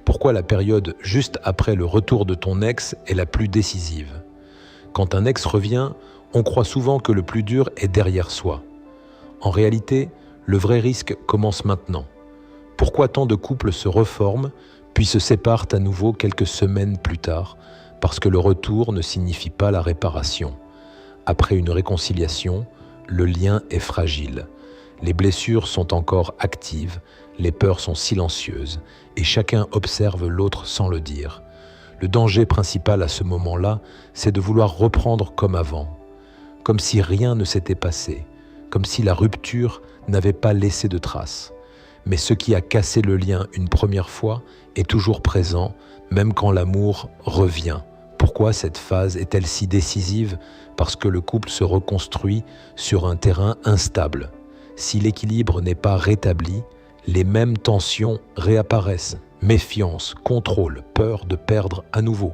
Pourquoi la période juste après le retour de ton ex est la plus décisive? Quand un ex revient, on croit souvent que le plus dur est derrière soi. En réalité, le vrai risque commence maintenant. Pourquoi tant de couples se reforment, puis se séparent à nouveau quelques semaines plus tard? Parce que le retour ne signifie pas la réparation. Après une réconciliation, le lien est fragile. Les blessures sont encore actives, les peurs sont silencieuses, et chacun observe l'autre sans le dire. Le danger principal à ce moment-là, c'est de vouloir reprendre comme avant, comme si rien ne s'était passé, comme si la rupture n'avait pas laissé de traces. Mais ce qui a cassé le lien une première fois est toujours présent, même quand l'amour revient. Pourquoi cette phase est-elle si décisive? Parce que le couple se reconstruit sur un terrain instable. Si l'équilibre n'est pas rétabli, les mêmes tensions réapparaissent. Méfiance, contrôle, peur de perdre à nouveau.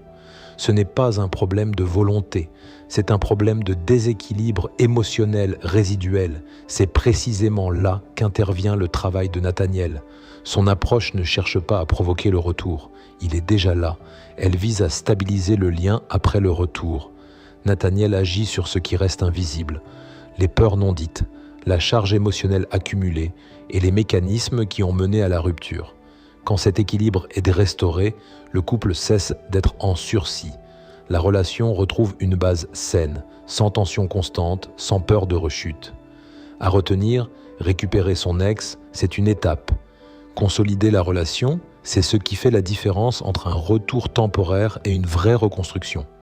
Ce n'est pas un problème de volonté, c'est un problème de déséquilibre émotionnel résiduel. C'est précisément là qu'intervient le travail de Nathaniel. Son approche ne cherche pas à provoquer le retour, il est déjà là. Elle vise à stabiliser le lien après le retour. Nathaniel agit sur ce qui reste invisible, les peurs non dites, la charge émotionnelle accumulée et les mécanismes qui ont mené à la rupture. Quand cet équilibre est restauré, le couple cesse d'être en sursis. La relation retrouve une base saine, sans tension constante, sans peur de rechute. À retenir, récupérer son ex, c'est une étape. Consolider la relation, c'est ce qui fait la différence entre un retour temporaire et une vraie reconstruction.